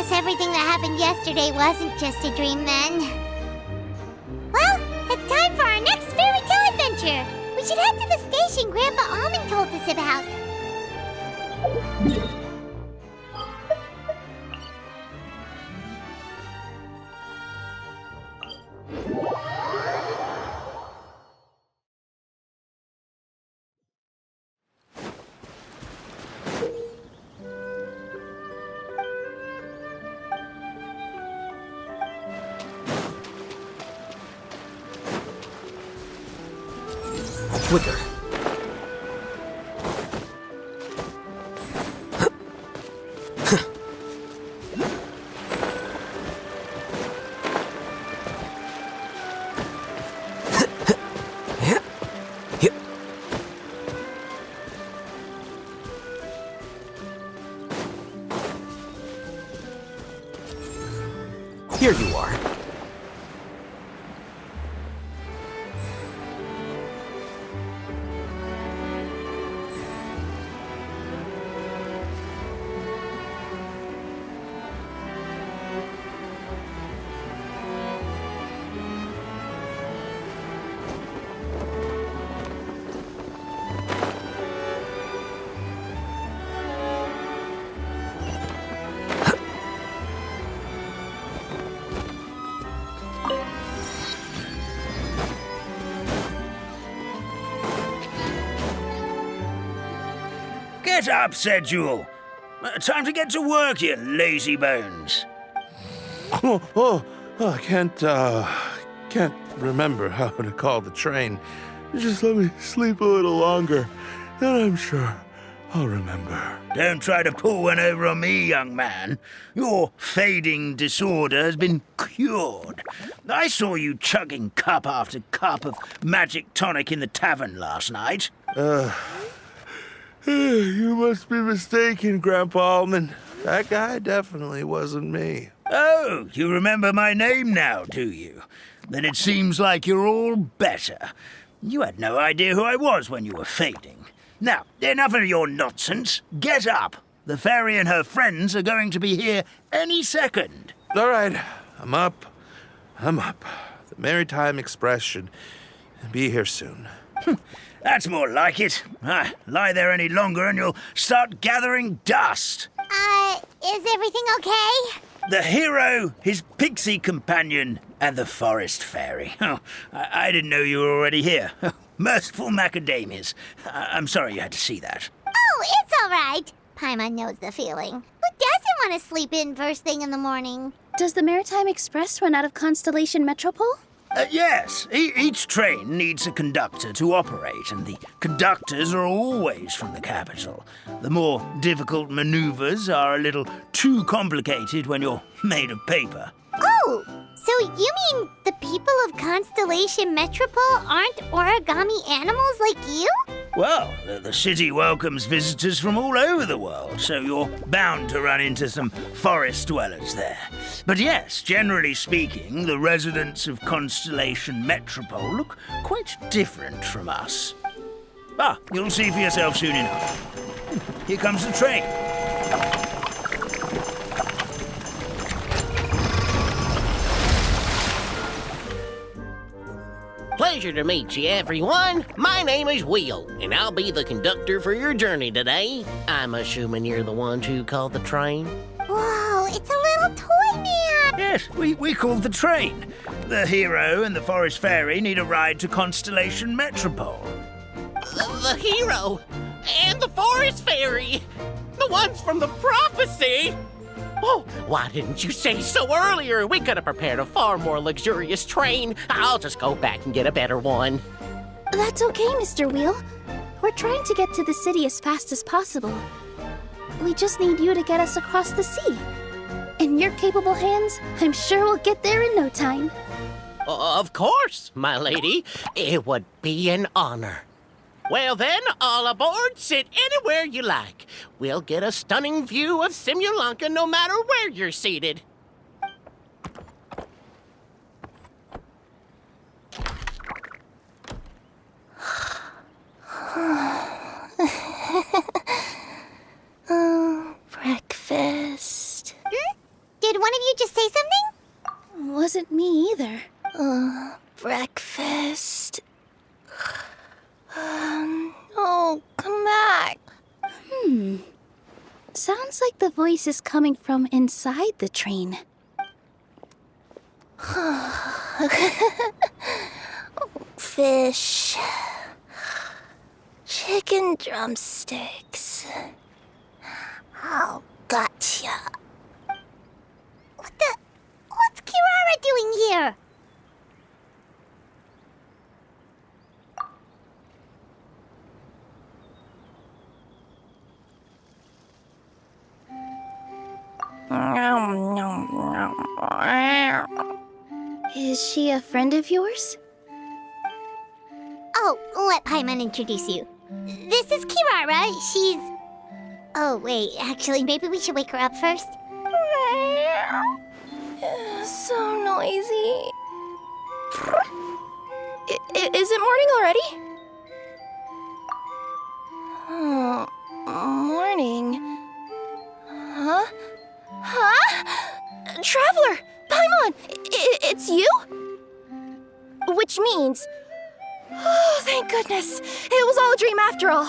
guess everything that happened yesterday wasn't just a dream then. Well, it's time for our next fairy tale adventure. We should head to the station Grandpa Almond told us about. Quicker. Here you are. Get up, said Jewel. Time to get to work, you lazy bones. I can't remember how to call the train. Just let me sleep a little longer, then I'm sure I'll remember. Don't try to pull one over on me, young man. Your fading disorder has been cured. I saw you chugging cup after cup of magic tonic in the tavern last night. You must be mistaken, Grandpa Almond. That guy definitely wasn't me. Oh, you remember my name now, do you? Then it seems like you're all better. You had no idea who I was when you were fading. Now, enough of your nonsense. Get up. The fairy and her friends are going to be here any second. All right, I'm up. The Maritime Express should be here soon. That's more like it. Lie there any longer and you'll start gathering dust. Is everything okay? The hero, his pixie companion, and the forest fairy. Oh, I didn't know you were already here. Merciful macadamias. I'm sorry you had to see that. Oh, it's all right. Paimon knows the feeling. Who doesn't want to sleep in first thing in the morning? Does the Maritime Express run out of Constellation Metropole? Yes, each train needs a conductor to operate, and the conductors are always from the capital. The more difficult maneuvers are a little too complicated when you're made of paper. Oh, so you mean the people of Constellation Metropole aren't origami animals like you? Well, the city welcomes visitors from all over the world, so you're bound to run into some forest dwellers there. But yes, generally speaking, the residents of Constellation Metropole look quite different from us. You'll see for yourself soon enough. Here comes the train. Pleasure to meet you, everyone. My name is Will, and I'll be the conductor for your journey today. I'm assuming you're the ones who called the train? Whoa, it's a little toy man. Yes, we called the train. The hero and the forest fairy need a ride to Constellation Metropole. The hero and the forest fairy, the ones from the prophecy. Oh, why didn't you say so earlier? We could have prepared a far more luxurious train. I'll just go back and get a better one. That's okay, Mr. Wheel. We're trying to get to the city as fast as possible. We just need you to get us across the sea. In your capable hands, I'm sure we'll get there in no time. Of course, my lady. It would be an honor. Well then, all aboard, sit anywhere you like. We'll get a stunning view of Simulanka no matter where you're seated. Breakfast. Do wasn't me either. Breakfast. Oh, come back. Sounds like the voice is coming from inside the train. Fish. Chicken drumsticks. Oh, gotcha. What's Kirara doing here? Is she a friend of yours? Oh, let Paimon introduce you. This is Kirara. She's... Oh, wait. Actually, maybe we should wake her up first. So noisy. Is it morning already? Oh, morning. Huh? Traveler! Paimon! It's you? Which means... Oh, thank goodness. It was all a dream after all.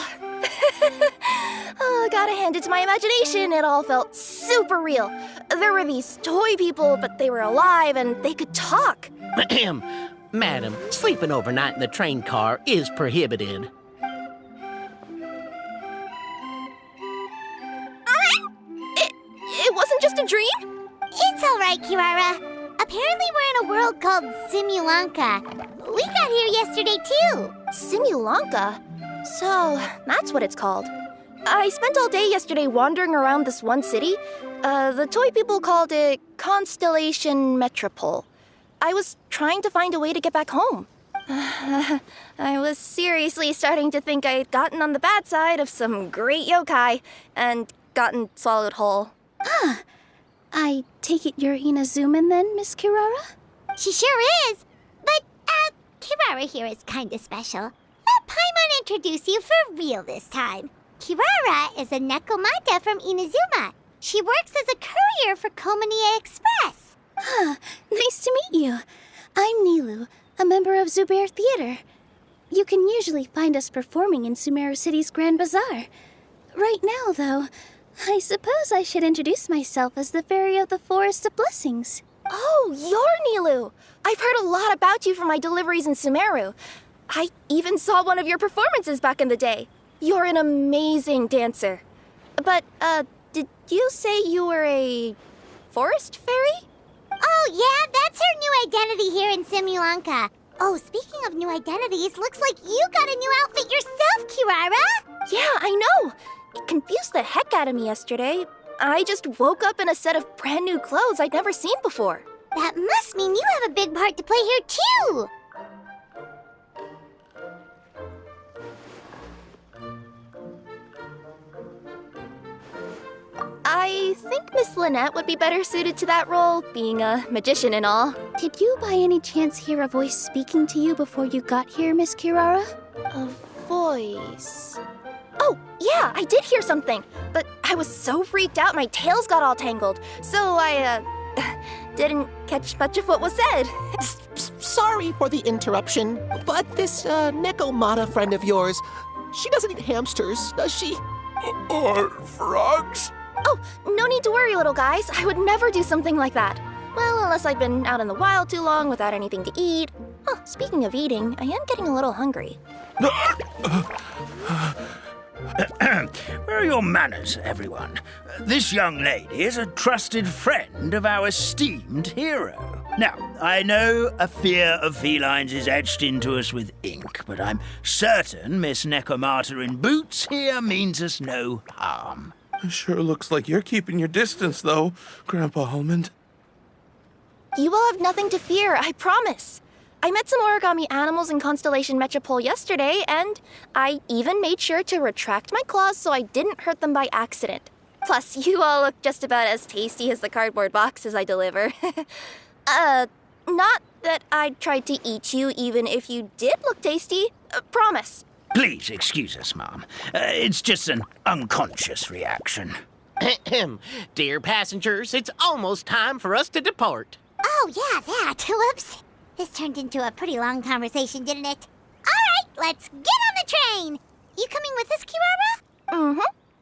Gotta hand it to my imagination. It all felt super real. There were these toy people, but they were alive and they could talk. Ahem. Madam, sleeping overnight in the train car is prohibited. It wasn't just a dream? It's all right, Kirara. Apparently we're in a world called Simulanka. We got here yesterday, too. Simulanka? So, that's what it's called. I spent all day yesterday wandering around this one city. The toy people called it Constellation Metropole. I was trying to find a way to get back home. I was seriously starting to think I had gotten on the bad side of some great yokai and gotten swallowed whole. I take it you're Inazuman then, Miss Kirara? She sure is. But, Kirara here is kinda special. Let Paimon introduce you for real this time. Kirara is a Nekomata from Inazuma. She works as a courier for Komania Express. Nice to meet you. I'm Nilu, a member of Zubair Theater. You can usually find us performing in Sumeru City's Grand Bazaar. Right now, though, I suppose I should introduce myself as the Fairy of the Forest of Blessings. Oh, you're Nilu! I've heard a lot about you from my deliveries in Sumeru. I even saw one of your performances back in the day. You're an amazing dancer. But, did you say you were a forest fairy? Oh, yeah, that's her new identity here in Simulanka. Oh, speaking of new identities, looks like you got a new outfit yourself, Kirara. Yeah, I know. It confused the heck out of me yesterday. I just woke up in a set of brand new clothes I'd never seen before. That must mean you have a big part to play here, too. I think Miss Lynette would be better suited to that role, being a magician and all. Did you by any chance hear a voice speaking to you before you got here, Miss Kirara? A voice... Oh, yeah, I did hear something, but I was so freaked out my tails got all tangled, so I, didn't catch much of what was said. Sorry for the interruption, but this, Nekomata friend of yours, she doesn't eat hamsters, does she? Or frogs? Oh, no need to worry, little guys. I would never do something like that. Well, unless I've been out in the wild too long without anything to eat. Oh, speaking of eating, I am getting a little hungry. Where are your manners, everyone? This young lady is a trusted friend of our esteemed hero. Now, I know a fear of felines is etched into us with ink, but I'm certain Miss Nekomata in boots here means us no harm. Sure looks like you're keeping your distance, though, Grandpa Almond. You will have nothing to fear, I promise. I met some origami animals in Constellation Metropole yesterday, and I even made sure to retract my claws so I didn't hurt them by accident. Plus, you all look just about as tasty as the cardboard boxes I deliver. Not that I'd try to eat you even if you did look tasty. Promise. Please excuse us, Mom. It's just an unconscious reaction. Ahem. Dear passengers, it's almost time for us to depart. Oh, yeah, that. Whoops. This turned into a pretty long conversation, didn't it? All right, let's get on the train. You coming with us, Kirara? Mm-hmm.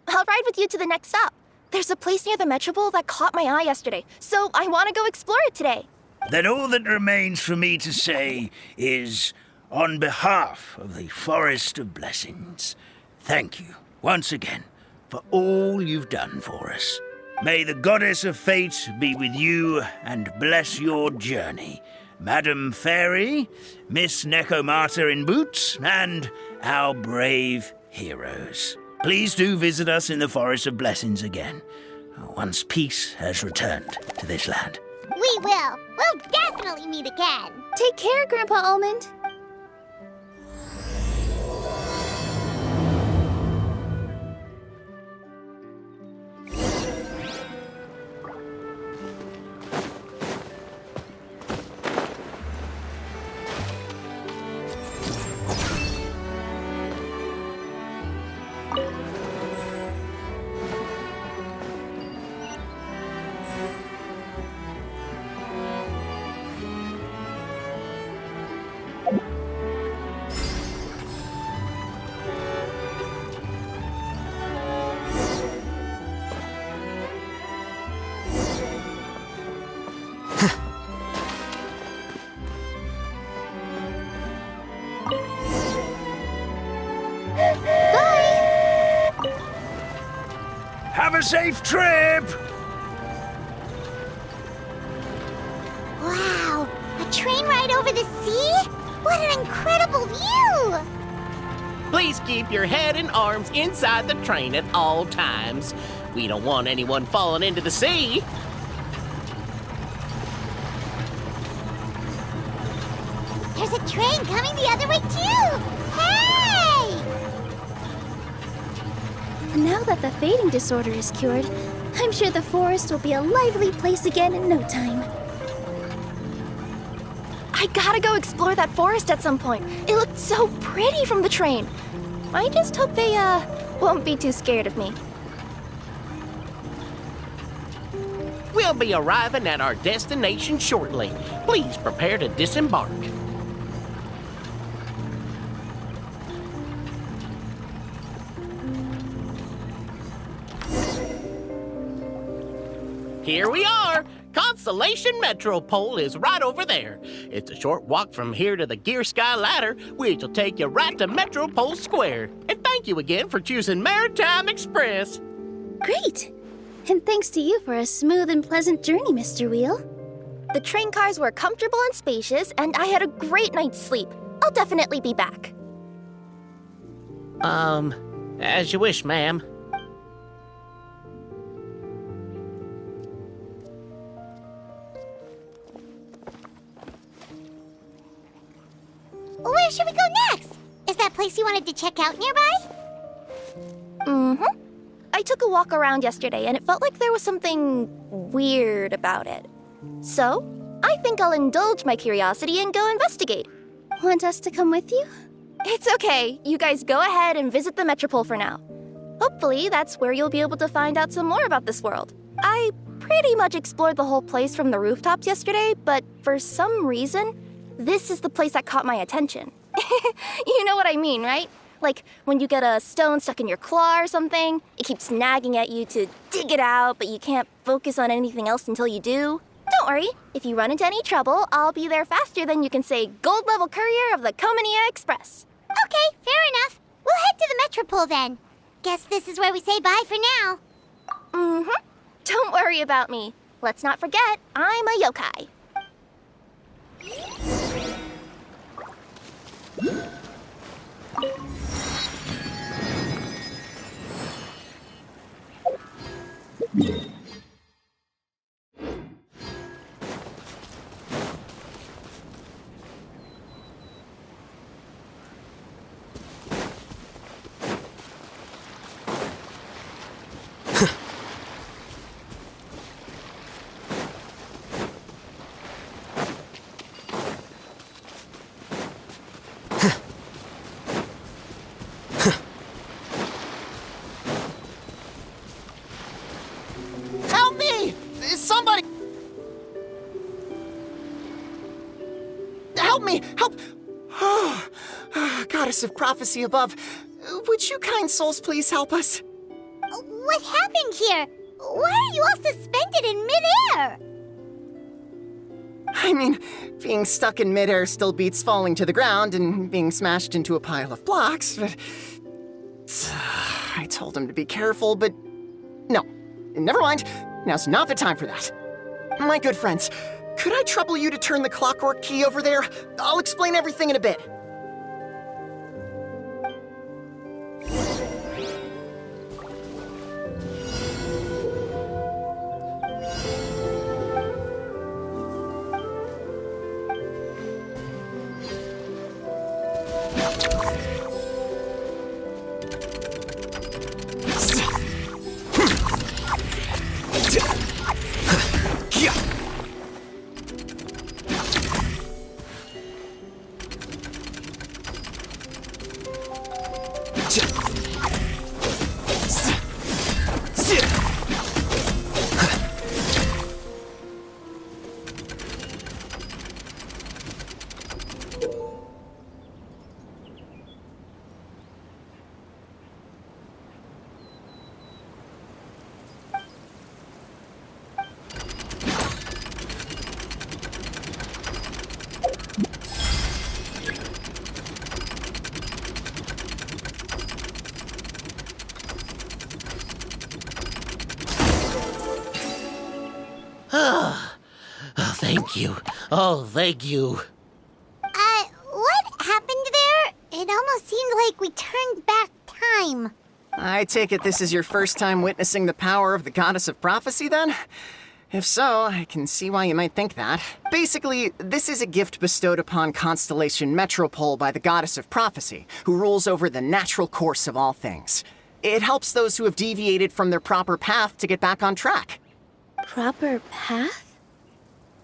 I'll ride with you to the next stop. There's a place near the Metropole that caught my eye yesterday, so I want to go explore it today. Then all that remains for me to say is, on behalf of the Forest of Blessings, thank you once again for all you've done for us. May the Goddess of Fate be with you and bless your journey. Madam Fairy, Miss Nekomata in boots, and our brave heroes. Please do visit us in the Forest of Blessings again, once peace has returned to this land. We will. We'll definitely meet again. Take care, Grandpa Almond. Have a safe trip! Wow, a train ride over the sea? What an incredible view! Please keep your head and arms inside the train at all times. We don't want anyone falling into the sea. There's a train coming the other way, too! Hey! Now that the fading disorder is cured, I'm sure the forest will be a lively place again in no time. I gotta go explore that forest at some point. It looked so pretty from the train. I just hope they, won't be too scared of me. We'll be arriving at our destination shortly. Please prepare to disembark. Here we are! Constellation Metropole is right over there. It's a short walk from here to the Gear Sky Ladder, which will take you right to Metropole Square. And thank you again for choosing Maritime Express. Great! And thanks to you for a smooth and pleasant journey, Mr. Wheel. The train cars were comfortable and spacious, and I had a great night's sleep. I'll definitely be back. As you wish, ma'am. Where should we go next? Is that place you wanted to check out nearby? Mm-hmm. I took a walk around yesterday, and it felt like there was something weird about it. So, I think I'll indulge my curiosity and go investigate. Want us to come with you? It's okay. You guys go ahead and visit the Metropole for now. Hopefully, that's where you'll be able to find out some more about this world. I pretty much explored the whole place from the rooftops yesterday, but for some reason, this is the place that caught my attention. You know what I mean, right? Like when you get a stone stuck in your claw or something, it keeps nagging at you to dig it out, but you can't focus on anything else until you do. Don't worry, if you run into any trouble, I'll be there faster than you can say gold level courier of the Comania Express. Okay, fair enough. We'll head to the Metropole then. Guess this is where we say bye for now. Mm-hmm. Don't worry about me. Let's not forget, I'm a yokai. Help me! Somebody! me! Help! Oh, Goddess of Prophecy above, would you kind souls please help us? What happened here? Why are you all suspended in midair? I mean, being stuck in midair still beats falling to the ground and being smashed into a pile of blocks, but... I told him to be careful, but... No, never mind. Now's not the time for that. My good friends, could I trouble you to turn the clockwork key over there? I'll explain everything in a bit. Thank you. Oh, thank you. What happened there? It almost seemed like we turned back time. I take it this is your first time witnessing the power of the Goddess of Prophecy, then? If so, I can see why you might think that. Basically, this is a gift bestowed upon Constellation Metropole by the Goddess of Prophecy, who rules over the natural course of all things. It helps those who have deviated from their proper path to get back on track. Proper path?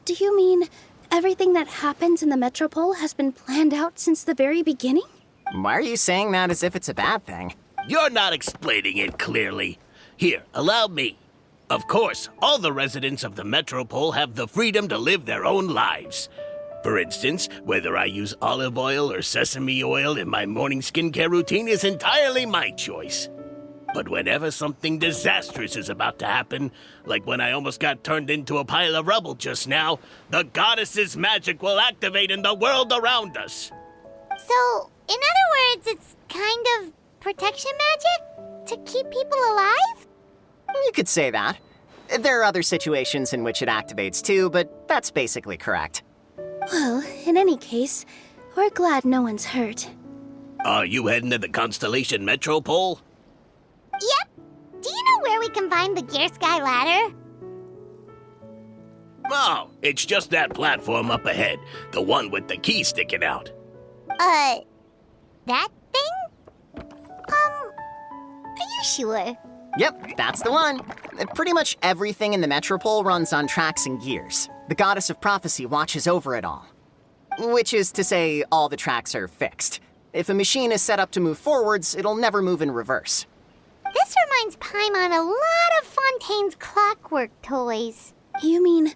Do you mean everything that happens in the Metropole has been planned out since the very beginning? Why are you saying that as if it's a bad thing? You're not explaining it clearly. Here, allow me. Of course, all the residents of the Metropole have the freedom to live their own lives. For instance, whether I use olive oil or sesame oil in my morning skincare routine is entirely my choice. But whenever something disastrous is about to happen, like when I almost got turned into a pile of rubble just now, the goddess's magic will activate in the world around us. So, in other words, it's kind of protection magic? To keep people alive? You could say that. There are other situations in which it activates too, but that's basically correct. Well, in any case, we're glad no one's hurt. Are you heading to the Constellation Metropole? Yep. Do you know where we can find the Gear Sky Ladder? Oh, it's just that platform up ahead, the one with the key sticking out. That thing? Are you sure? Yep, that's the one. Pretty much everything in the Metropole runs on tracks and gears. The Goddess of Prophecy watches over it all. Which is to say, all the tracks are fixed. If a machine is set up to move forwards, it'll never move in reverse. This reminds Paimon a lot of Fontaine's clockwork toys. You mean,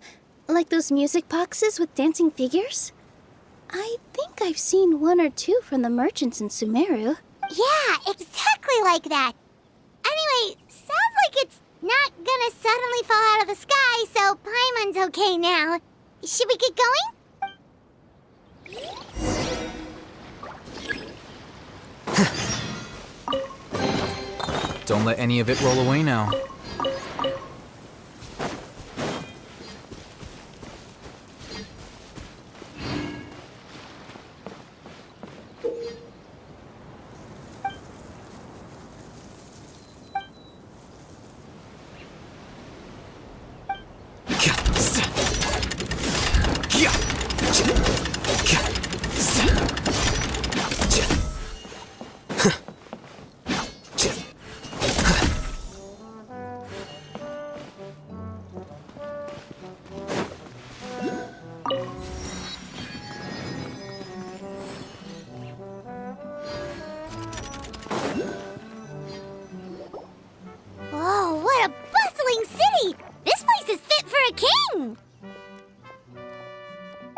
like those music boxes with dancing figures? I think I've seen one or two from the merchants in Sumeru. Yeah, exactly like that. Anyway, sounds like it's not gonna suddenly fall out of the sky, so Paimon's okay now. Should we get going? Don't let any of it roll away now.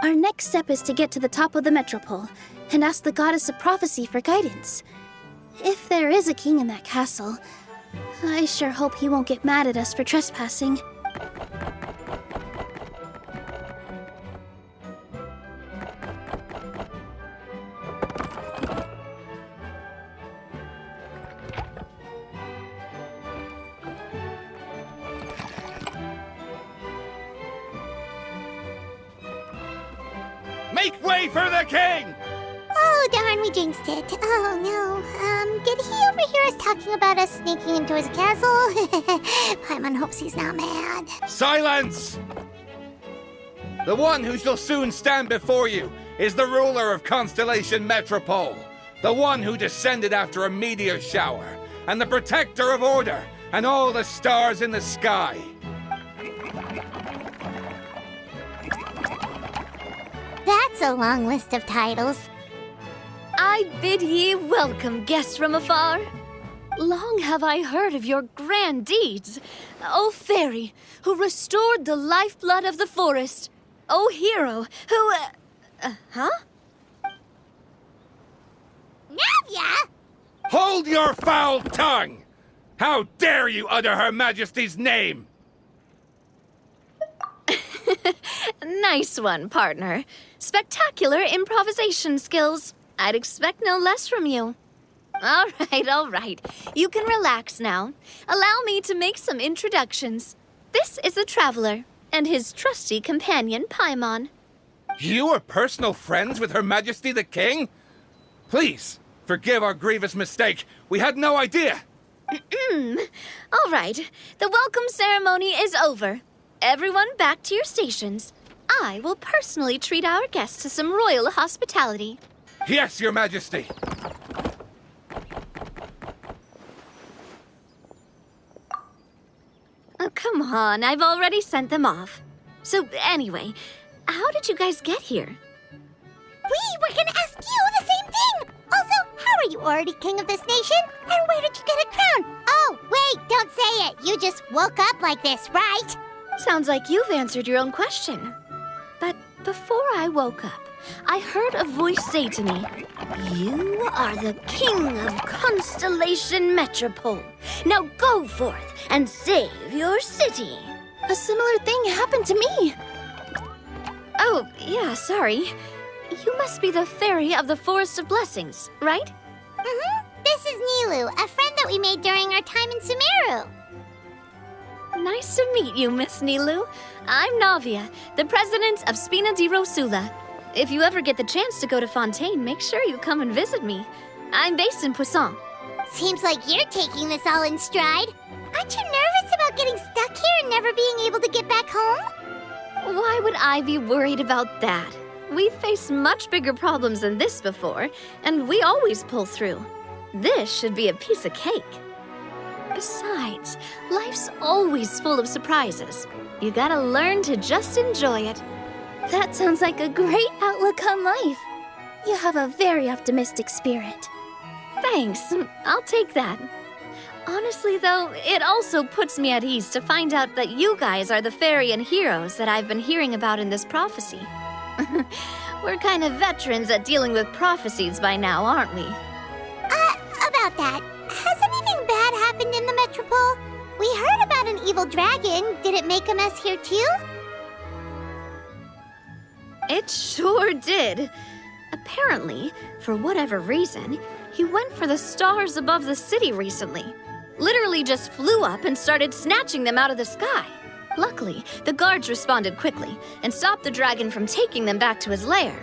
Our next step is to get to the top of the metropole and ask the Goddess of Prophecy for guidance. If there is a king in that castle, I sure hope he won't get mad at us for trespassing. Make way for the king! Oh, darn, we jinxed it. Oh, no. Did he overhear us talking about us sneaking into his castle? Paimon hopes he's not mad. Silence! The one who shall soon stand before you is the ruler of Constellation Metropole, the one who descended after a meteor shower, and the protector of order and all the stars in the sky. That's a long list of titles. I bid ye welcome, guests from afar. Long have I heard of your grand deeds, O fairy, who restored the lifeblood of the forest. O hero, who... huh? Navia! Hold your foul tongue! How dare you utter Her Majesty's name? Nice one, partner. Spectacular improvisation skills. I'd expect no less from you. All right. You can relax now. Allow me to make some introductions. This is the Traveler, and his trusty companion, Paimon. You are personal friends with Her Majesty the King? Please, forgive our grievous mistake. We had no idea. All right, the welcome ceremony is over. Everyone back to your stations. I will personally treat our guests to some royal hospitality. Yes, Your Majesty. Oh, come on, I've already sent them off. So anyway, how did you guys get here? We were gonna ask you the same thing! Also, how are you already king of this nation? And where did you get a crown? Oh, wait, don't say it. You just woke up like this, right? Sounds like you've answered your own question. But before I woke up, I heard a voice say to me, "You are the king of Constellation Metropole. Now go forth and save your city." A similar thing happened to me. Oh, yeah, sorry. You must be the fairy of the Forest of Blessings, right? This is Nilu, a friend that we made during our time in Sumeru. Nice to meet you, Miss Nilu. I'm Navia, the president of Spina di Rosula. If you ever get the chance to go to Fontaine, make sure you come and visit me. I'm based in Poisson. Seems like you're taking this all in stride. Aren't you nervous about getting stuck here and never being able to get back home? Why would I be worried about that? We've faced much bigger problems than this before, and we always pull through. This should be a piece of cake. Besides, life's always full of surprises. You gotta learn to just enjoy it. That sounds like a great outlook on life. You have a very optimistic spirit. Thanks, I'll take that. Honestly, though, it also puts me at ease to find out that you guys are the fairy and heroes that I've been hearing about in this prophecy. We're kind of veterans at dealing with prophecies by now, aren't we? About that, has anything bad happened in the Metropole? We heard about an evil dragon. Did it make a mess here too? It sure did. Apparently, for whatever reason, he went for the stars above the city recently. Literally just flew up and started snatching them out of the sky. Luckily, the guards responded quickly and stopped the dragon from taking them back to his lair.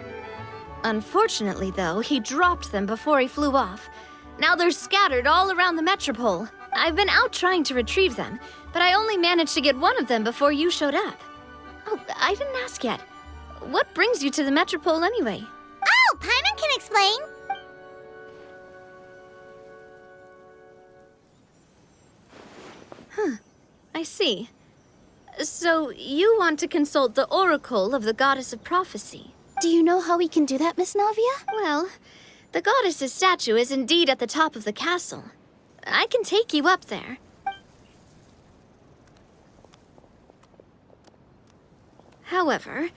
Unfortunately, though, he dropped them before he flew off. Now they're scattered all around the metropole. I've been out trying to retrieve them, but I only managed to get one of them before you showed up. Oh, I didn't ask yet. What brings you to the metropole anyway? Oh, Paimon can explain. I see. So you want to consult the oracle of the Goddess of Prophecy? Do you know how we can do that, Miss Navia? Well, the goddess's statue is indeed at the top of the castle. I can take you up there. However,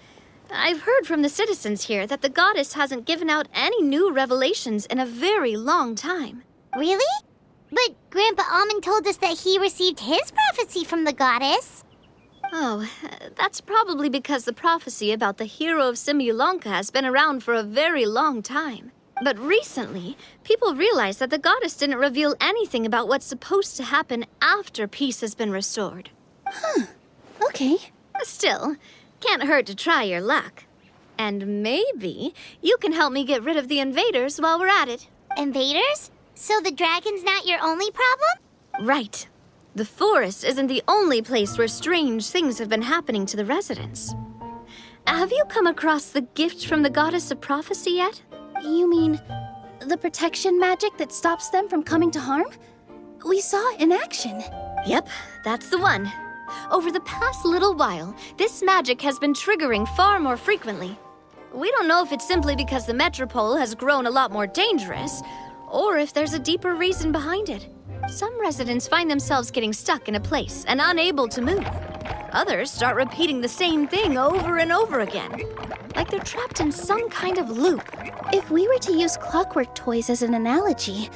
I've heard from the citizens here that the goddess hasn't given out any new revelations in a very long time. Really? But Grandpa Almond told us that he received his prophecy from the goddess. Oh, that's probably because the prophecy about the hero of Simulanka has been around for a very long time. But recently, people realized that the goddess didn't reveal anything about what's supposed to happen after peace has been restored. Okay. Still, can't hurt to try your luck. And maybe you can help me get rid of the invaders while we're at it. Invaders? So the dragon's not your only problem? Right. The forest isn't the only place where strange things have been happening to the residents. Have you come across the gift from the goddess of prophecy yet? You mean the protection magic that stops them from coming to harm? We saw it in action. Yep, that's the one. Over the past little while, this magic has been triggering far more frequently. We don't know if it's simply because the metropole has grown a lot more dangerous, or if there's a deeper reason behind it. Some residents find themselves getting stuck in a place and unable to move. Others start repeating the same thing over and over again, like they're trapped in some kind of loop. If we were to use clockwork toys as an analogy,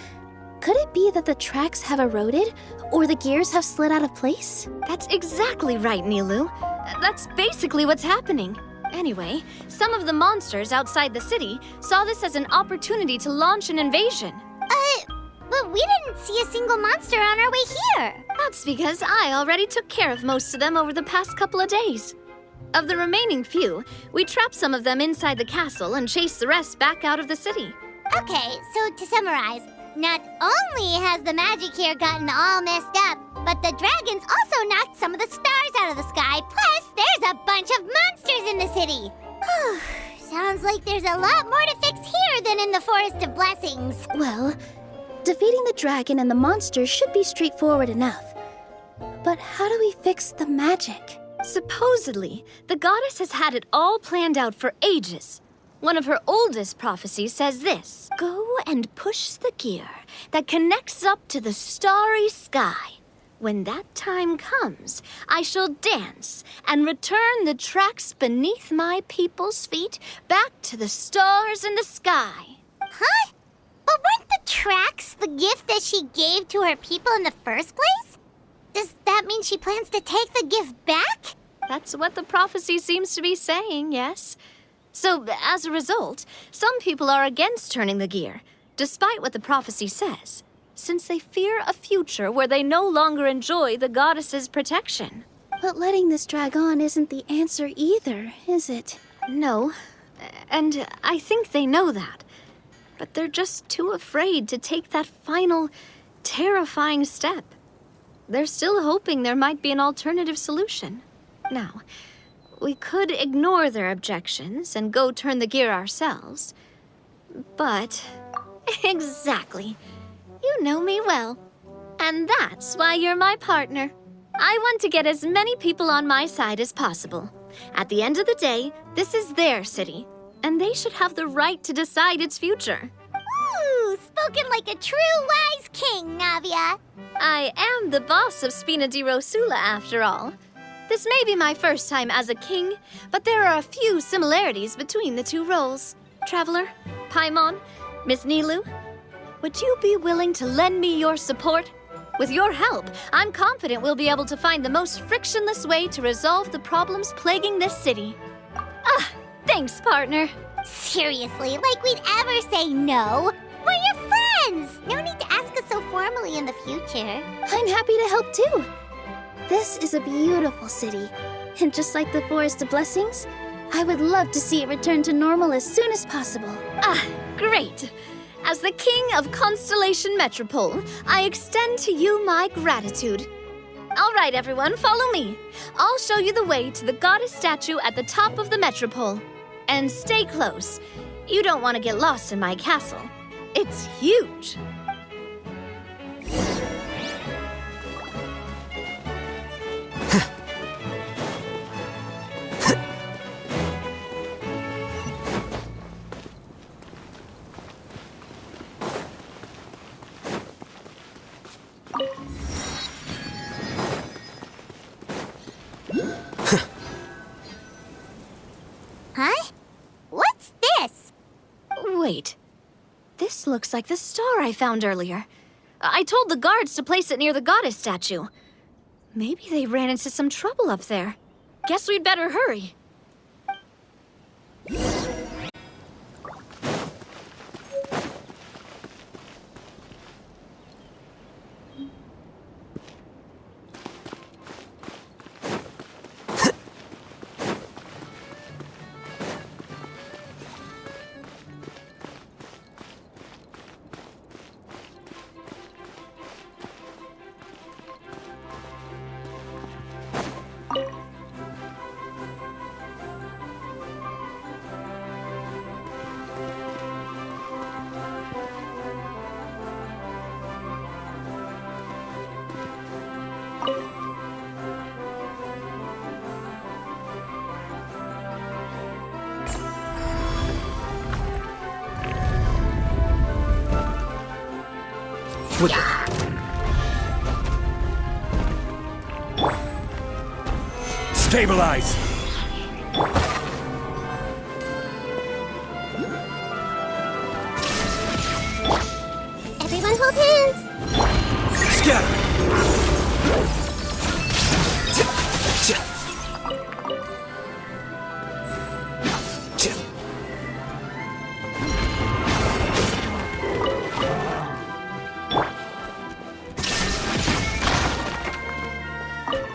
could it be that the tracks have eroded or the gears have slid out of place? That's exactly right, Nilu. That's basically what's happening. Anyway, some of the monsters outside the city saw this as an opportunity to launch an invasion. But we didn't see a single monster on our way here. That's because I already took care of most of them over the past couple of days. Of the remaining few, we trapped some of them inside the castle and chased the rest back out of the city. Okay, so to summarize, not only has the magic here gotten all messed up, but the dragons also knocked some of the stars out of the sky, plus there's a bunch of monsters in the city. Sounds like there's a lot more to fix here than in the Forest of Blessings. Well, defeating the dragon and the monsters should be straightforward enough. But how do we fix the magic? Supposedly, the goddess has had it all planned out for ages. One of her oldest prophecies says this: "Go and push the gear that connects up to the starry sky. When that time comes, I shall dance and return the tracks beneath my people's feet back to the stars in the sky." Huh? But weren't the tracks the gift that she gave to her people in the first place? Does that mean she plans to take the gift back? That's what the prophecy seems to be saying, yes. So, as a result, some people are against turning the gear, despite what the prophecy says, since they fear a future where they no longer enjoy the goddess's protection. But letting this drag on isn't the answer either, is it? No, and I think they know that. But they're just too afraid to take that final, terrifying step. They're still hoping there might be an alternative solution. Now, we could ignore their objections and go turn the gear ourselves. But, exactly. You know me well. And that's why you're my partner. I want to get as many people on my side as possible. At the end of the day, this is their city, and they should have the right to decide its future. Ooh, spoken like a true wise king, Navia. I am the boss of Spina di Rosula, after all. This may be my first time as a king, but there are a few similarities between the two roles. Traveler, Paimon, Miss Nilu, would you be willing to lend me your support? With your help, I'm confident we'll be able to find the most frictionless way to resolve the problems plaguing this city. Thanks, partner. Seriously, like we'd ever say no. We're your friends. No need to ask us so formally in the future. I'm happy to help too. This is a beautiful city, and just like the Forest of Blessings, I would love to see it return to normal as soon as possible. Great. As the King of Constellation Metropole, I extend to you my gratitude. All right, everyone, follow me. I'll show you the way to the goddess statue at the top of the Metropole. And stay close. You don't want to get lost in my castle. It's huge. Huh? looks like the star I found earlier. I told the guards to place it near the goddess statue. Maybe they ran into some trouble up there. Guess we'd better hurry. Stabilize! Everyone hold hands. Scatter!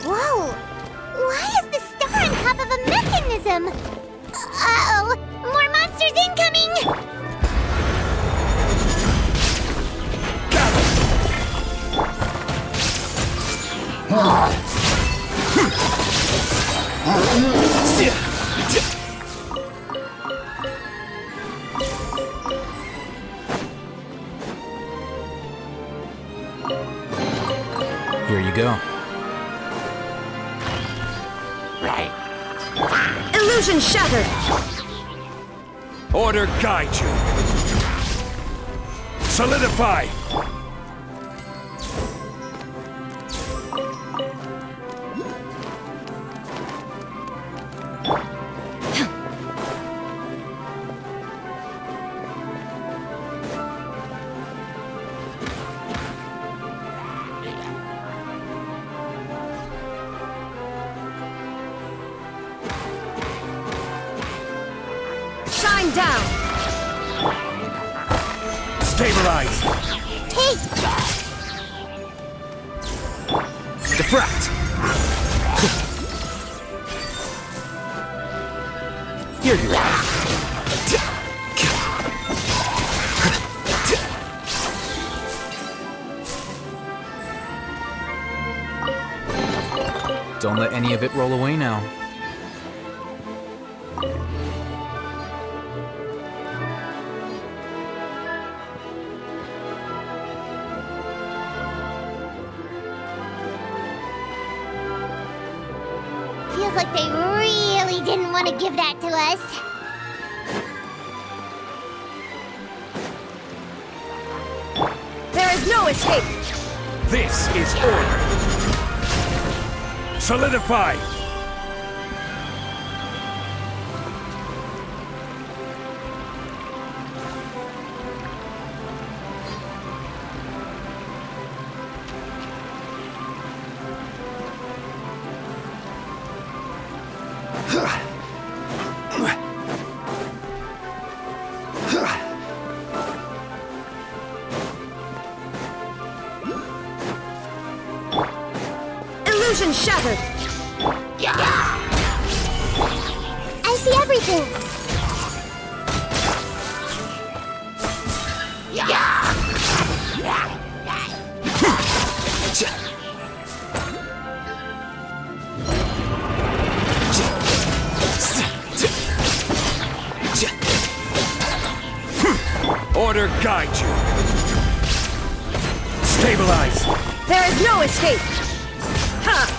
Whoa! Why is the star on top of a mechanism? Uh-oh! More monsters incoming! Here you go. Illusion shattered! Order guide you. Solidify! Shine down! Stabilize! Hey! Diffract! Here you are. Don't let any of it roll away now. Feels like they really didn't want to give that to us. There is no escape! This is order. Solidify! Illusion shattered! I see everything. Order guide you. Stabilize. There is no escape! Ha!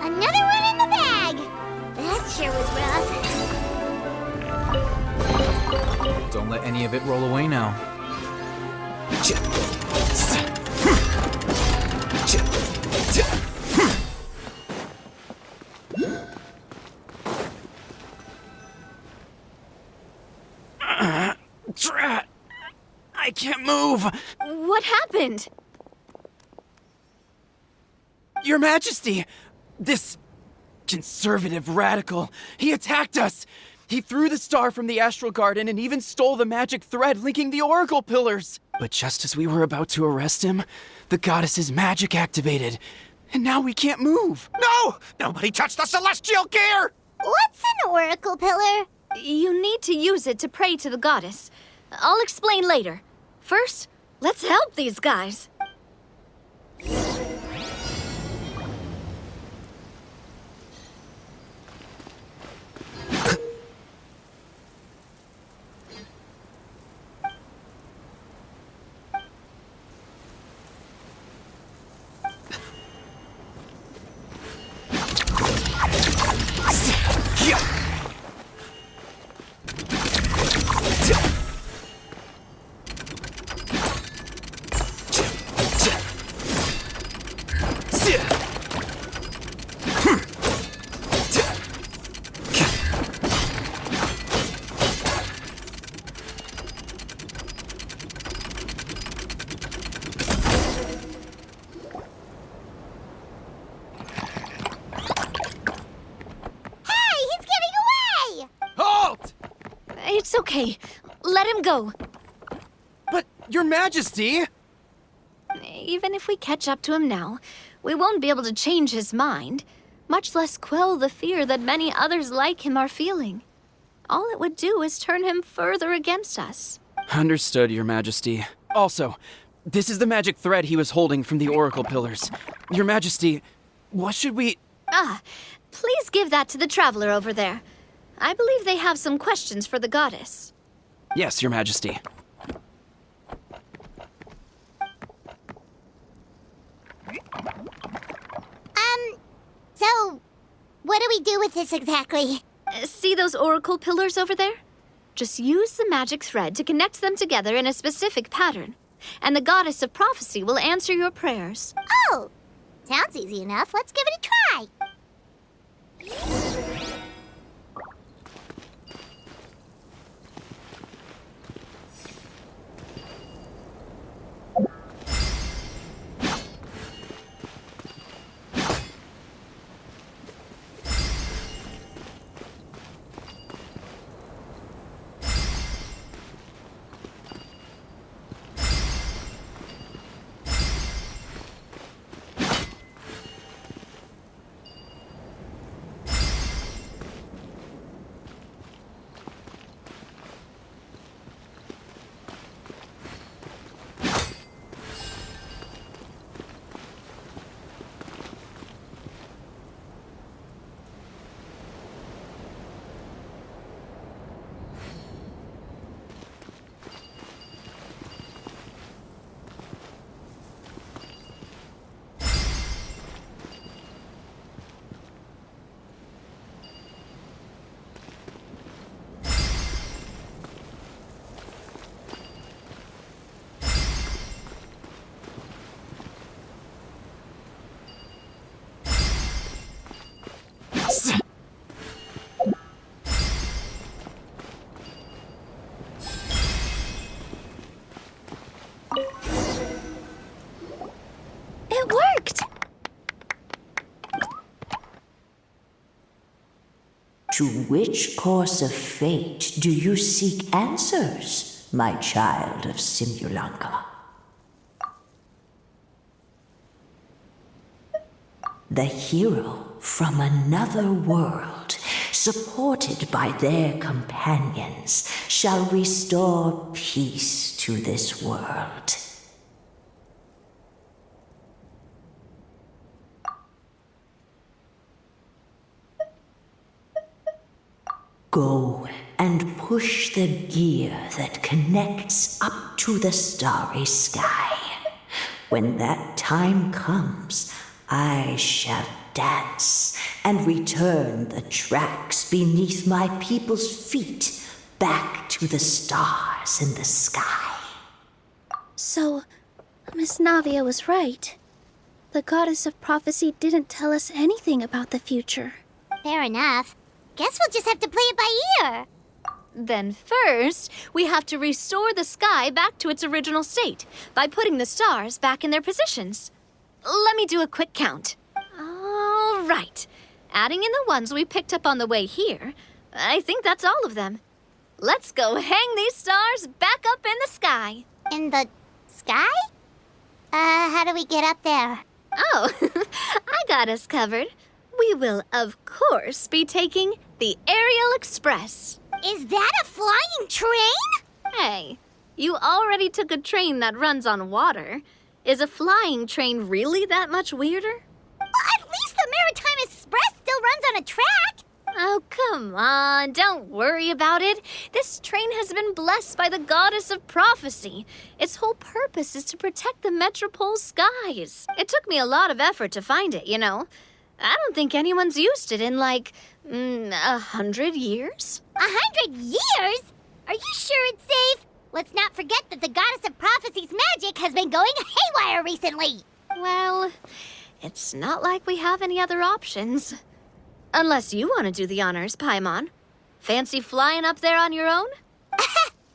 Another one in the bag! That sure was rough. Don't let any of it roll away now. Drat! I can't move! What happened? Your Majesty! This conservative radical, he attacked us! He threw the star from the astral garden and even stole the magic thread linking the oracle pillars! But just as we were about to arrest him, the goddess's magic activated, and now we can't move! No! Nobody touched the celestial gear! What's an oracle pillar? You need to use it to pray to the goddess. I'll explain later. First, let's help these guys. It's okay. Let him go. But, Your Majesty! Even if we catch up to him now, we won't be able to change his mind, much less quell the fear that many others like him are feeling. All it would do is turn him further against us. Understood, Your Majesty. Also, this is the magic thread he was holding from the oracle pillars. Your Majesty, what should we... Please give that to the traveler over there. I believe they have some questions for the goddess. Yes, Your Majesty. So, what do we do with this exactly? See those oracle pillars over there? Just use the magic thread to connect them together in a specific pattern, and the goddess of prophecy will answer your prayers. Oh, sounds easy enough. Let's give it a try. To which course of fate do you seek answers, my child of Simulanka? The hero from another world, supported by their companions, shall restore peace to this world. Go and push the gear that connects up to the starry sky. When that time comes, I shall dance and return the tracks beneath my people's feet back to the stars in the sky. So, Miss Navia was right. The goddess of prophecy didn't tell us anything about the future. Fair enough. Guess we'll just have to play it by ear. Then first, we have to restore the sky back to its original state by putting the stars back in their positions. Let me do a quick count. All right. Adding in the ones we picked up on the way here, I think that's all of them. Let's go hang these stars back up in the sky. In the sky? How do we get up there? Oh, I got us covered. We will, of course, be taking the Aerial Express. Is that a flying train? Hey, you already took a train that runs on water. Is a flying train really that much weirder? Well, at least the Maritime Express still runs on a track. Oh, come on, don't worry about it. This train has been blessed by the goddess of prophecy. Its whole purpose is to protect the Metropole's skies. It took me a lot of effort to find it, you know. I don't think anyone's used it in, 100 years. 100 years? Are you sure it's safe? Let's not forget that the goddess of prophecy's magic has been going haywire recently. Well, it's not like we have any other options. Unless you want to do the honors, Paimon. Fancy flying up there on your own?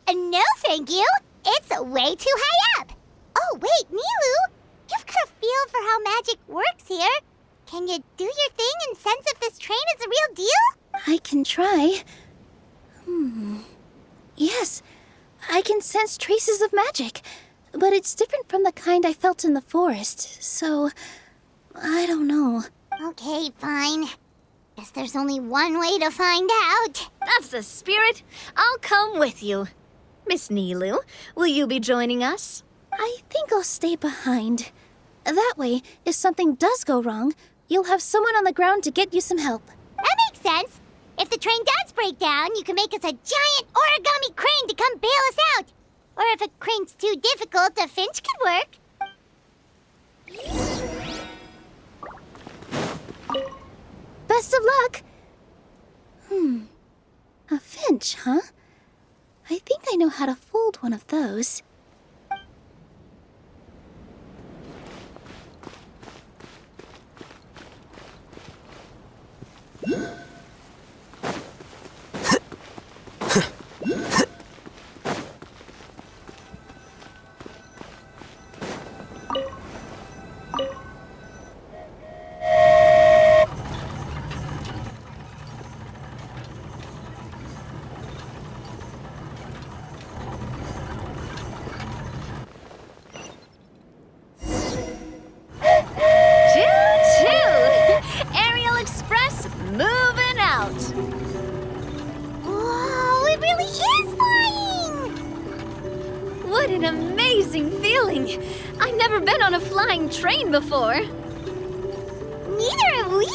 No, thank you. It's way too high up. Oh, wait, Nilu. You've got a feel for how magic works here. Can you do your thing and sense if this train is a real deal? I can try. Yes, I can sense traces of magic, but it's different from the kind I felt in the forest, so I don't know. Okay, fine. Guess there's only one way to find out. That's the spirit. I'll come with you. Miss Nilu, will you be joining us? I think I'll stay behind. That way, if something does go wrong, you'll have someone on the ground to get you some help. That makes sense. If the train does break down, you can make us a giant origami crane to come bail us out. Or if a crane's too difficult, a finch could work. Best of luck! A finch, huh? I think I know how to fold one of those. What an amazing feeling! I've never been on a flying train before. Neither have we!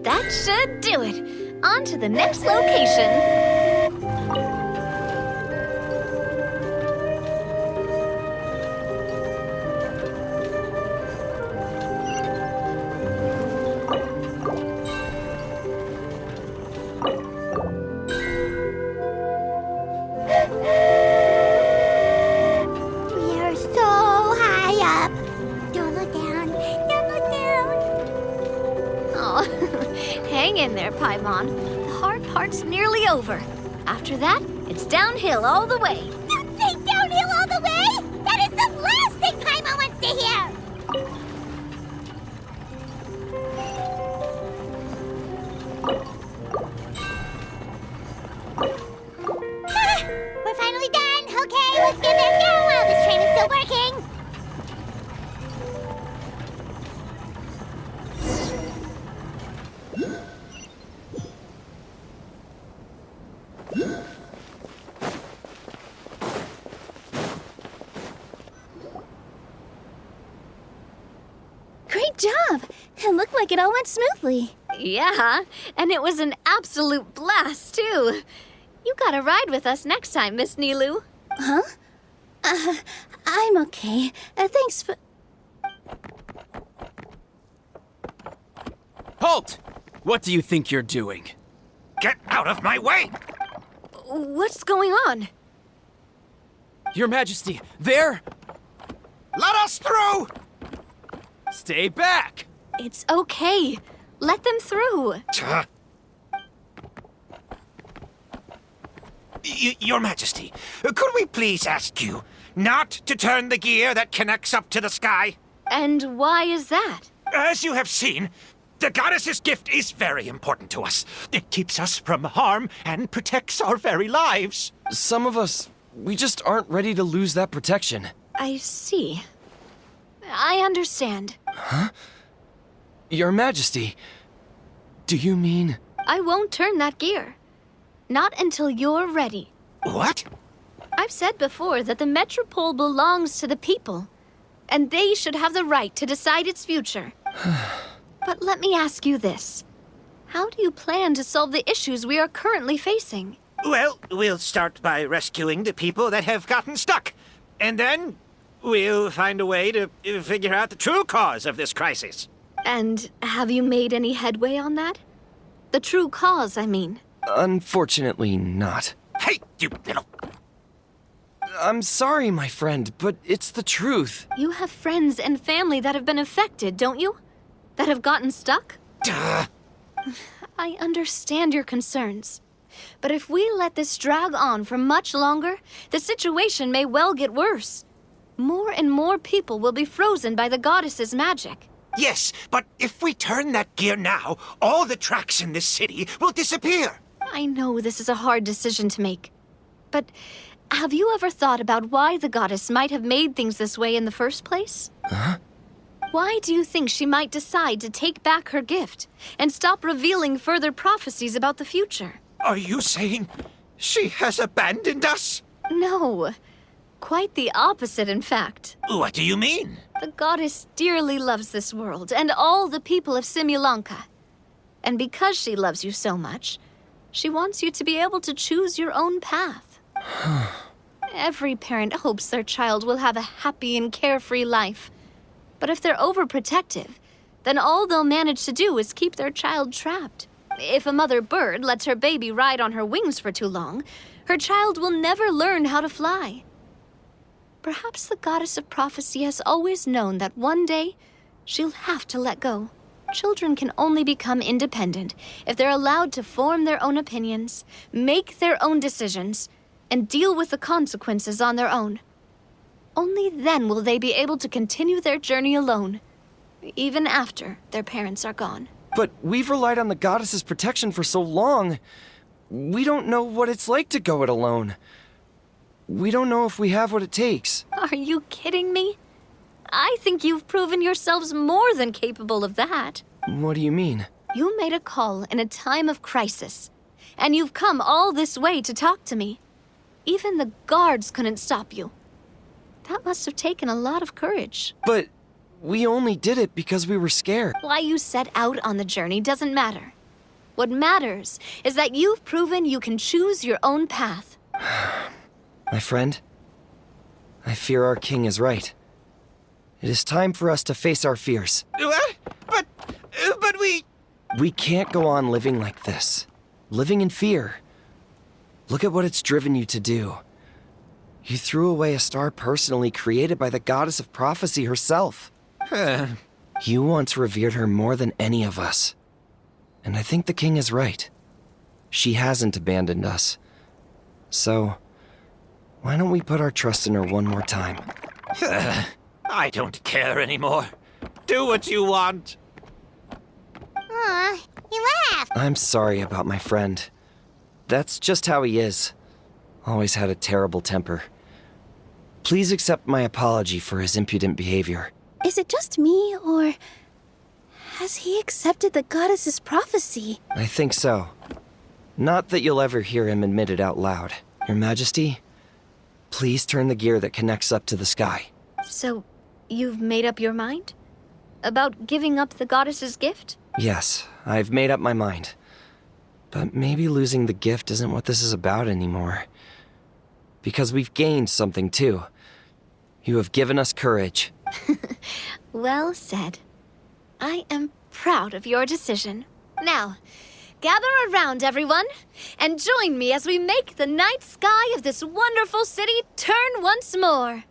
That should do it. On to the next location. Hang in there, Paimon. The hard part's nearly over. After that, It's downhill all the way. Don't say downhill all the way! That is the last thing Paimon wants to hear! We're finally done! Okay, let's get back down while this train is still working! Great job! It looked like it all went smoothly. Yeah, and it was an absolute blast, too. You gotta ride with us next time, Miss Nilu. Huh? I'm okay. Thanks for... Halt! What do you think you're doing? Get out of my way! What's going on? Your Majesty, there! Let us through! Stay back! It's okay. Let them through. Your Majesty, could we please ask you not to turn the gear that connects up to the sky? And why is that? As you have seen, the goddess's gift is very important to us. It keeps us from harm and protects our very lives. Some of us, we just aren't ready to lose that protection. I see. I understand. Huh? Your Majesty, do you mean... I won't turn that gear. Not until you're ready. What? I've said before that the Metropole belongs to the people, and they should have the right to decide its future. But let me ask you this. How do you plan to solve the issues we are currently facing? Well, we'll start by rescuing the people that have gotten stuck. And then we'll find a way to figure out the true cause of this crisis. And have you made any headway on that? The true cause, I mean. Unfortunately not. Hey, you little... I'm sorry, my friend, but it's the truth. You have friends and family that have been affected, don't you? That have gotten stuck? Duh. I understand your concerns. But if we let this drag on for much longer, the situation may well get worse. More and more people will be frozen by the goddess's magic. Yes, but if we turn that gear now, all the tracks in this city will disappear. I know this is a hard decision to make. But have you ever thought about why the goddess might have made things this way in the first place? Huh? Why do you think she might decide to take back her gift and stop revealing further prophecies about the future? Are you saying she has abandoned us? No. Quite the opposite, in fact. What do you mean? The goddess dearly loves this world and all the people of Simulanka. And because she loves you so much, she wants you to be able to choose your own path. Every parent hopes their child will have a happy and carefree life. But if they're overprotective, then all they'll manage to do is keep their child trapped. If a mother bird lets her baby ride on her wings for too long, her child will never learn how to fly. Perhaps the goddess of prophecy has always known that one day she'll have to let go. Children can only become independent if they're allowed to form their own opinions, make their own decisions, and deal with the consequences on their own. Only then will they be able to continue their journey alone, even after their parents are gone. But we've relied on the goddess's protection for so long. We don't know what it's like to go it alone. We don't know if we have what it takes. Are you kidding me? I think you've proven yourselves more than capable of that. What do you mean? You made a call in a time of crisis, and you've come all this way to talk to me. Even the guards couldn't stop you. That must have taken a lot of courage. But we only did it because we were scared. Why you set out on the journey doesn't matter. What matters is that you've proven you can choose your own path. My friend, I fear our king is right. It is time for us to face our fears. What? But we... We can't go on living like this. Living in fear. Look at what it's driven you to do. You threw away a star personally created by the goddess of prophecy herself. You once revered her more than any of us. And I think the king is right. She hasn't abandoned us. So, why don't we put our trust in her one more time? I don't care anymore. Do what you want. Aw, he laughed. I'm sorry about my friend. That's just how he is. Always had a terrible temper. Please accept my apology for his impudent behavior. Is it just me, or has he accepted the goddess's prophecy? I think so. Not that you'll ever hear him admit it out loud. Your Majesty, please turn the gear that connects up to the sky. So, you've made up your mind? About giving up the goddess's gift? Yes, I've made up my mind. But maybe losing the gift isn't what this is about anymore. Because we've gained something too. You have given us courage. Well said. I am proud of your decision. Now, gather around, everyone, and join me as we make the night sky of this wonderful city turn once more.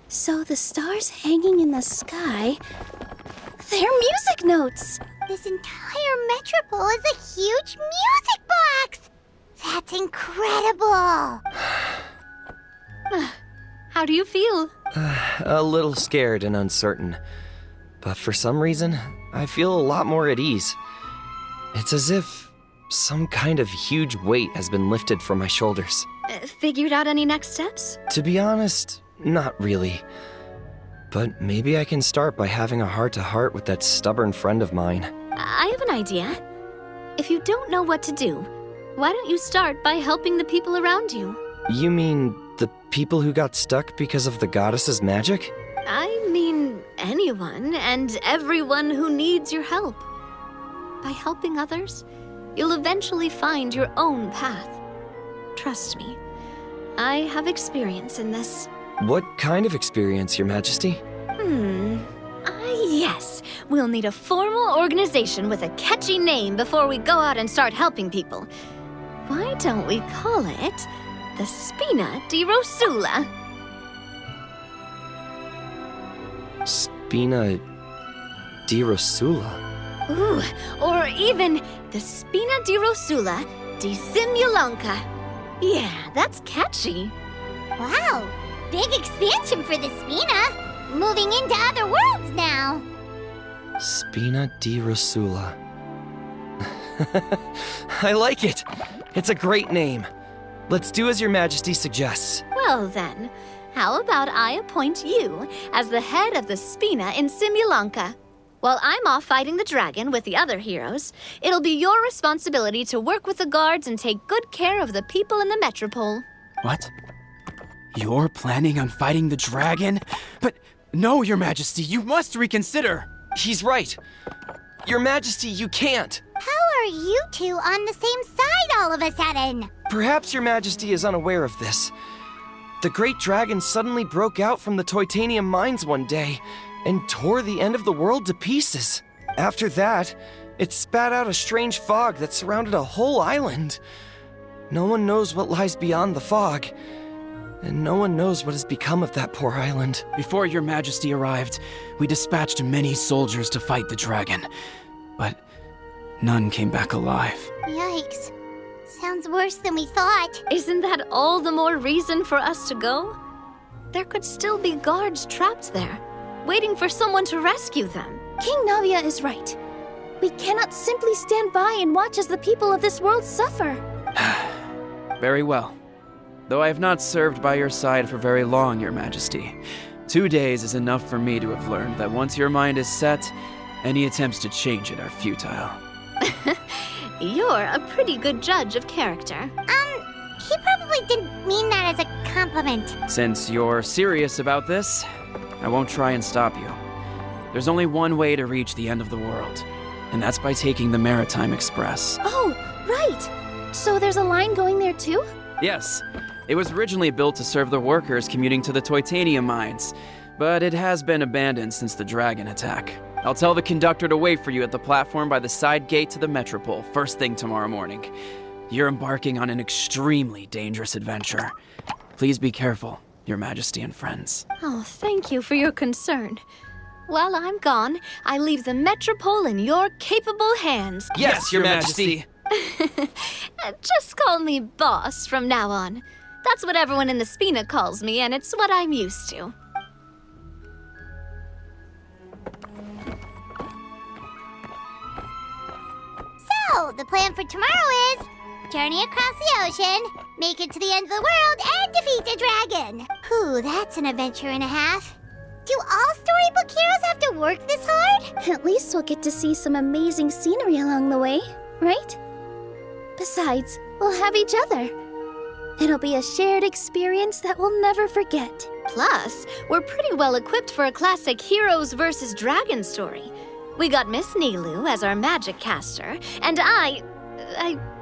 So the stars hanging in the sky, they're music notes. This entire metropole is a huge music box! That's incredible! How do you feel? A little scared and uncertain. But for some reason, I feel a lot more at ease. It's as if some kind of huge weight has been lifted from my shoulders. Figured out any next steps? To be honest, not really. But maybe I can start by having a heart-to-heart with that stubborn friend of mine. I have an idea. If you don't know what to do, why don't you start by helping the people around you? You mean the people who got stuck because of the goddess's magic? I mean anyone and everyone who needs your help. By helping others, you'll eventually find your own path. Trust me, I have experience in this. What kind of experience, Your Majesty? Yes. We'll need a formal organization with a catchy name before we go out and start helping people. Why don't we call it the Spina di Rosula? Spina di Rosula? Ooh, or even the Spina di Rosula di Simulanka. Yeah, that's catchy. Wow, big expansion for the Spina. Moving into other worlds now. Spina di Rosula. I like it. It's a great name. Let's do as Your Majesty suggests. Well then, how about I appoint you as the head of the Spina in Simulanka? While I'm off fighting the dragon with the other heroes, it'll be your responsibility to work with the guards and take good care of the people in the metropole. What? You're planning on fighting the dragon? But no, Your Majesty, you must reconsider. He's right. Your Majesty, you can't. How are you two on the same side all of a sudden? Perhaps Your Majesty is unaware of this. The great dragon suddenly broke out from the Titanium mines one day and tore the end of the world to pieces. After that, it spat out a strange fog that surrounded a whole island. No one knows what lies beyond the fog, and no one knows what has become of that poor island. Before Your Majesty arrived, we dispatched many soldiers to fight the dragon, but none came back alive. Yikes. Sounds worse than we thought. Isn't that all the more reason for us to go? There could still be guards trapped there, waiting for someone to rescue them. King Navia is right. We cannot simply stand by and watch as the people of this world suffer. Very well. Though I have not served by your side for very long, Your Majesty, 2 days is enough for me to have learned that once your mind is set, any attempts to change it are futile. You're a pretty good judge of character. He probably didn't mean that as a compliment. Since you're serious about this, I won't try and stop you. There's only one way to reach the end of the world, and that's by taking the Maritime Express. Oh, right! So there's a line going there too? Yes, it was originally built to serve the workers commuting to the Titanium mines, but it has been abandoned since the dragon attack. I'll tell the conductor to wait for you at the platform by the side gate to the Metropole first thing tomorrow morning. You're embarking on an extremely dangerous adventure. Please be careful, Your Majesty and friends. Oh, thank you for your concern. While I'm gone, I leave the Metropole in your capable hands. Yes, Your Majesty! Just call me boss from now on. That's what everyone in the Spina calls me, and it's what I'm used to. So, the plan for tomorrow is journey across the ocean, make it to the end of the world, and defeat a dragon. Whew, that's an adventure and a half. Do all storybook heroes have to work this hard? At least we'll get to see some amazing scenery along the way, right? Besides, we'll have each other. It'll be a shared experience that we'll never forget. Plus, we're pretty well equipped for a classic heroes versus dragon story. We got Miss Nilu as our magic caster, and I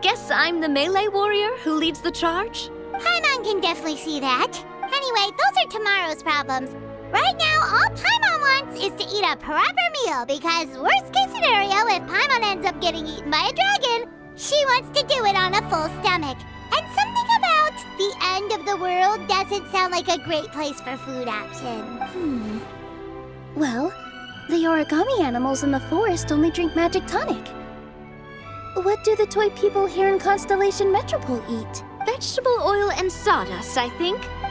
guess I'm the melee warrior who leads the charge? Paimon can definitely see that. Anyway, those are tomorrow's problems. Right now, all Paimon wants is to eat a proper meal because worst case scenario, if Paimon ends up getting eaten by a dragon, she wants to do it on a full stomach. And something about the end of the world doesn't sound like a great place for food options. Well, the origami animals in the forest only drink magic tonic. What do the toy people here in Constellation Metropole eat? Vegetable oil and sawdust, I think. Yeah,